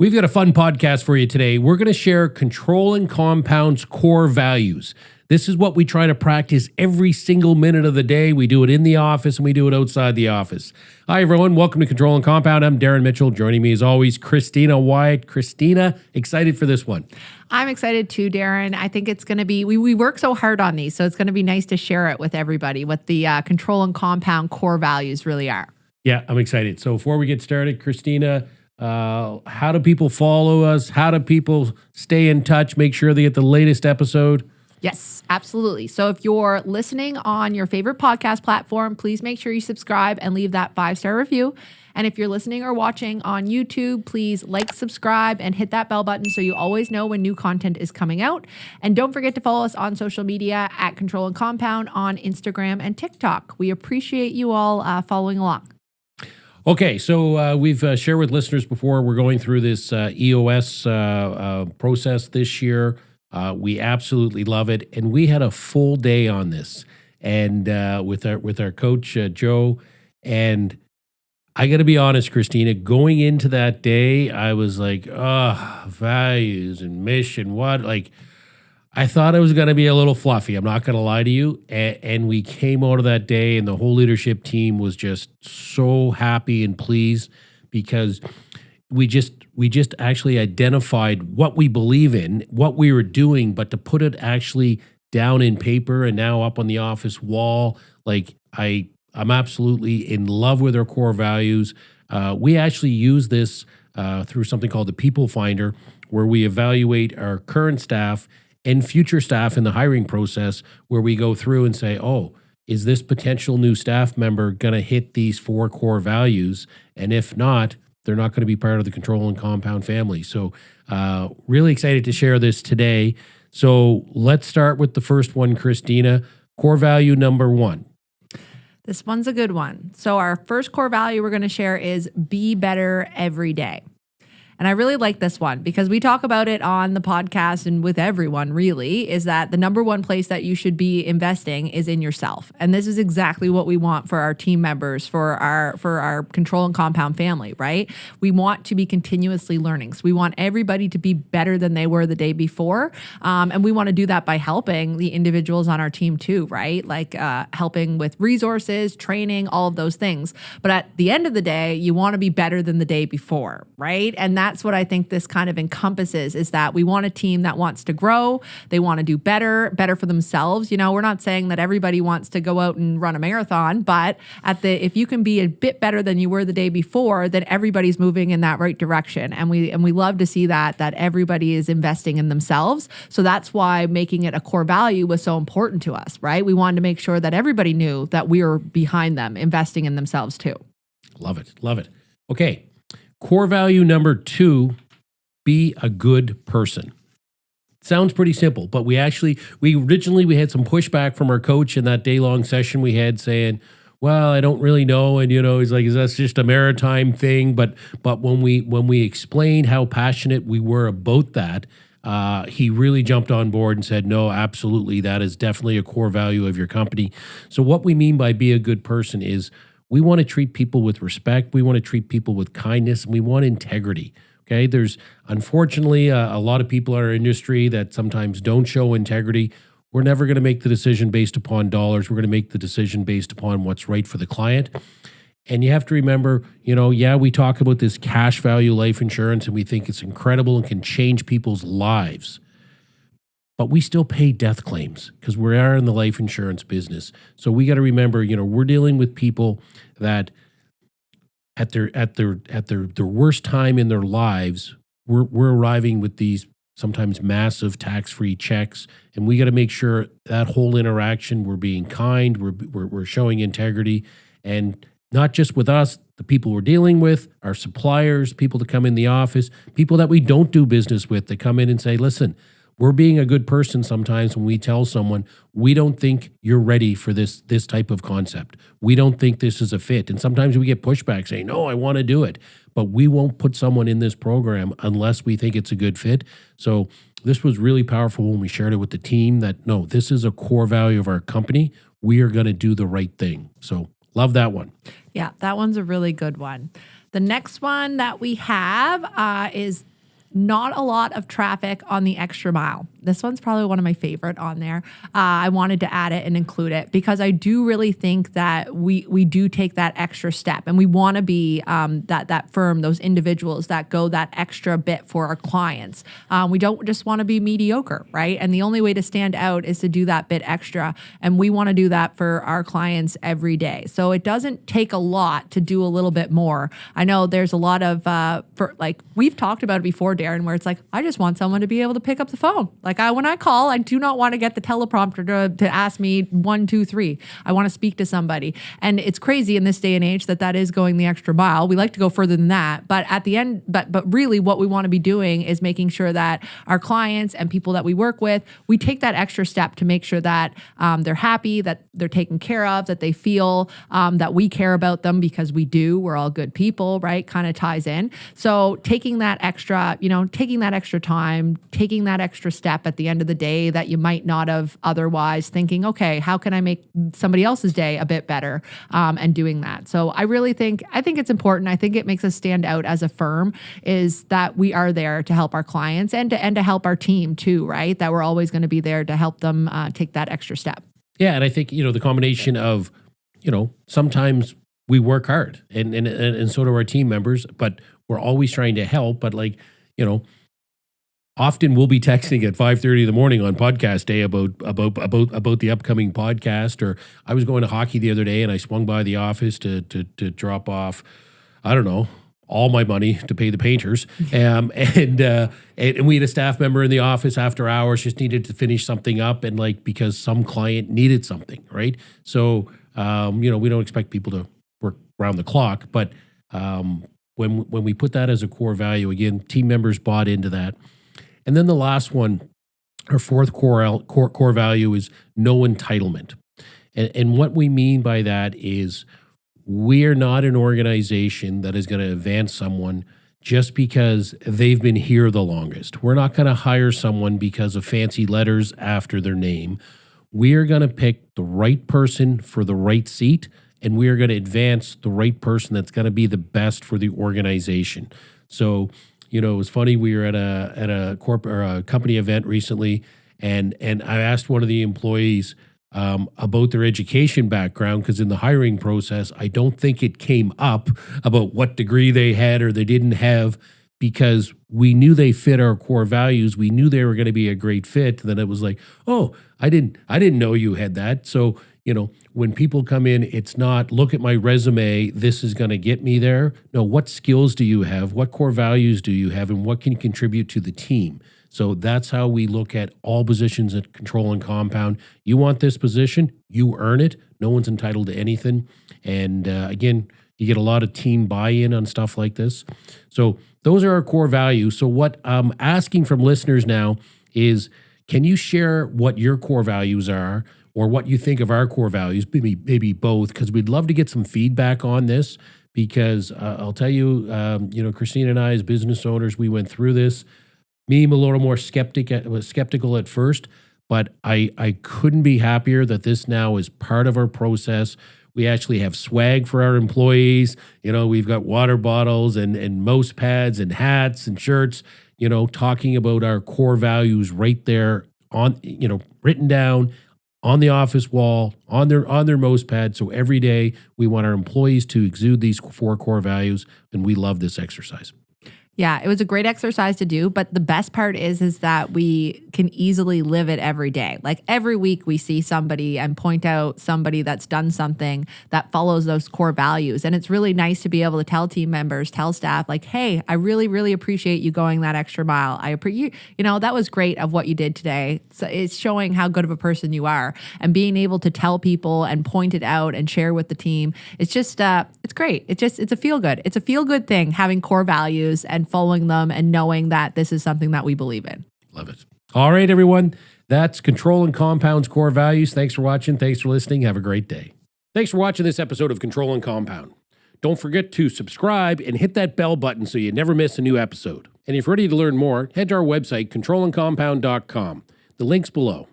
We've got a fun podcast for you today. We're going to share Control and Compound's core values. This is what we try to practice every single minute of the day. We do it in the office and we do it outside the office. Hi, everyone. Welcome to Control and Compound. I'm Darren Mitchell. Joining me as always, Christina Wyatt. Christina, excited for this one? I'm excited too, Darren. I think it's going to be, we work so hard on these, so it's going to be nice to share it with everybody, what the Control and Compound core values really are. Yeah, I'm excited. So before we get started, Christina, how do people follow us? How do people stay in touch? Make sure they get the latest episode. Yes, absolutely. So if you're listening on your favorite podcast platform, please make sure you subscribe and leave that 5-star review. And if you're listening or watching on YouTube, please like, subscribe, and hit that bell button so you always know when new content is coming out. And don't forget to follow us on social media at Control and Compound on Instagram and TikTok. We appreciate you all following along. Okay, so we've shared with listeners before, we're going through this EOS process this year. We absolutely love it, and we had a full day on this, and with our coach Joe. And I got to be honest, Christina, going into that day, I was like, values and mission, what? Like, I thought it was going to be a little fluffy. I'm not going to lie to you. And we came out of that day, and the whole leadership team was just so happy and pleased because we just actually identified what we believe in, what we were doing, but to put it actually down in paper and now up on the office wall, like I'm absolutely in love with our core values. We actually use this through something called the People Finder, where we evaluate our current staff and future staff in the hiring process, where we go through and say, oh, is this potential new staff member going to hit these 4 core values? And if not, they're not going to be part of the Control and Compound family. So really excited to share this today. So let's start with the first one, Christina. Core value number 1. This one's a good one. So our first core value we're going to share is be better every day. And I really like this one because we talk about it on the podcast and with everyone really, is that the number one place that you should be investing is in yourself. And this is exactly what we want for our team members, for our Control and Compound family, right? We want to be continuously learning. So we want everybody to be better than they were the day before. And we want to do that by helping the individuals on our team too, right? Like helping with resources, training, all of those things. But at the end of the day, you want to be better than the day before, right? And that's what I think this kind of encompasses, is that we want a team that wants to grow. They want to do better for themselves. You know, we're not saying that everybody wants to go out and run a marathon, but if you can be a bit better than you were the day before, then everybody's moving in that right direction. And we love to see that everybody is investing in themselves. So that's why making it a core value was so important to us, right? We wanted to make sure that everybody knew that we were behind them, investing in themselves too. Love it. Love it. Okay. Core value number 2, be a good person. Sounds pretty simple, but we originally had some pushback from our coach in that day-long session we had saying, well, I don't really know. And, he's like, is that just a maritime thing? But when we explained how passionate we were about that, he really jumped on board and said, no, absolutely. That is definitely a core value of your company. So what we mean by be a good person is we want to treat people with respect. We want to treat people with kindness, and we want integrity. Okay. There's unfortunately a lot of people in our industry that sometimes don't show integrity. We're never going to make the decision based upon dollars. We're going to make the decision based upon what's right for the client. And you have to remember, we talk about this cash value life insurance and we think it's incredible and can change people's lives. But we still pay death claims because we are in the life insurance business. So we got to remember, we're dealing with people that at their worst time in their lives, we're arriving with these sometimes massive tax-free checks, and we got to make sure that whole interaction, we're being kind, we're showing integrity, and not just with us, the people we're dealing with, our suppliers, people that come in the office, people that we don't do business with, that come in and say, listen, we're being a good person sometimes when we tell someone, we don't think you're ready for this type of concept. We don't think this is a fit. And sometimes we get pushback saying, no, I want to do it. But we won't put someone in this program unless we think it's a good fit. So this was really powerful when we shared it with the team that, no, this is a core value of our company. We are going to do the right thing. So love that one. Yeah, that one's a really good one. The next one that we have is not a lot of traffic on the extra mile. This one's probably one of my favorite on there. I wanted to add it and include it because I do really think that we do take that extra step, and we want to be that firm, those individuals that go that extra bit for our clients. We don't just want to be mediocre, right? And the only way to stand out is to do that bit extra, and we want to do that for our clients every day. So it doesn't take a lot to do a little bit more. I know there's a lot of we've talked about it before, Darren, where it's like, I just want someone to be able to pick up the phone. Like when I call, I do not want to get the teleprompter to ask me 1, 2, 3. I want to speak to somebody. And it's crazy in this day and age that is going the extra mile. We like to go further than that. But at the end, but really what we want to be doing is making sure that our clients and people that we work with, we take that extra step to make sure that they're happy, that they're taken care of, that they feel that we care about them, because we do. We're all good people, right? Kind of ties in. So taking that extra time, taking that extra step at the end of the day that you might not have otherwise, thinking, okay, how can I make somebody else's day a bit better, and doing that. So I think it's important. I think it makes us stand out as a firm, is that we are there to help our clients and to help our team too, right? That we're always going to be there to help them take that extra step. Yeah, and I think, the combination of, sometimes we work hard and so do our team members, but we're always trying to help. But often we'll be texting at 5:30 in the morning on podcast day about the upcoming podcast. Or I was going to hockey the other day and I swung by the office to drop off, I don't know, all my money to pay the painters. And we had a staff member in the office after hours, just needed to finish something up, and because some client needed something, right? So we don't expect people to work around the clock, but when we put that as a core value, again, team members bought into that. And then the last one, our fourth core value, is no entitlement. And what we mean by that is we're not an organization that is going to advance someone just because they've been here the longest. We're not going to hire someone because of fancy letters after their name. We are going to pick the right person for the right seat, and we are going to advance the right person that's going to be the best for the organization. So, it was funny. We were at a corporate or a company event recently, and I asked one of the employees about their education background, because in the hiring process, I don't think it came up about what degree they had or they didn't have, because we knew they fit our core values. We knew they were going to be a great fit. Then it was like, oh, I didn't know you had that. So, when people come in, it's not, look at my resume, this is going to get me there. No, what skills do you have? What core values do you have? And what can you contribute to the team? So that's how we look at all positions at Control and Compound. You want this position, you earn it. No one's entitled to anything. And again, you get a lot of team buy-in on stuff like this. So those are our core values. So what I'm asking from listeners now is, can you share what your core values are, or what you think of our core values, maybe both, because we'd love to get some feedback on this. Because I'll tell you, Christina and I, as business owners, we went through this. Me, I'm a little more skeptical at first, but I couldn't be happier that this now is part of our process. We actually have swag for our employees. We've got water bottles and mouse pads and hats and shirts, talking about our core values right there on, written down on the office wall, on their mouse pad. So every day we want our employees to exude these 4 core values, and we love this exercise. Yeah, it was a great exercise to do, but the best part is that we can easily live it every day. Like every week we see somebody and point out somebody that's done something that follows those core values. And it's really nice to be able to tell team members, tell staff, like, hey, I really, really appreciate you going that extra mile. That was great of what you did today. So it's showing how good of a person you are, and being able to tell people and point it out and share with the team. It's just, it's great. It's a feel good. It's a feel good thing, having core values and following them and knowing that this is something that we believe in. Love it. All right, everyone. That's Control and Compound's core values. Thanks for watching. Thanks for listening. Have a great day. Thanks for watching this episode of Control and Compound. Don't forget to subscribe and hit that bell button so you never miss a new episode. And if you're ready to learn more, head to our website, controlandcompound.com. The link's below.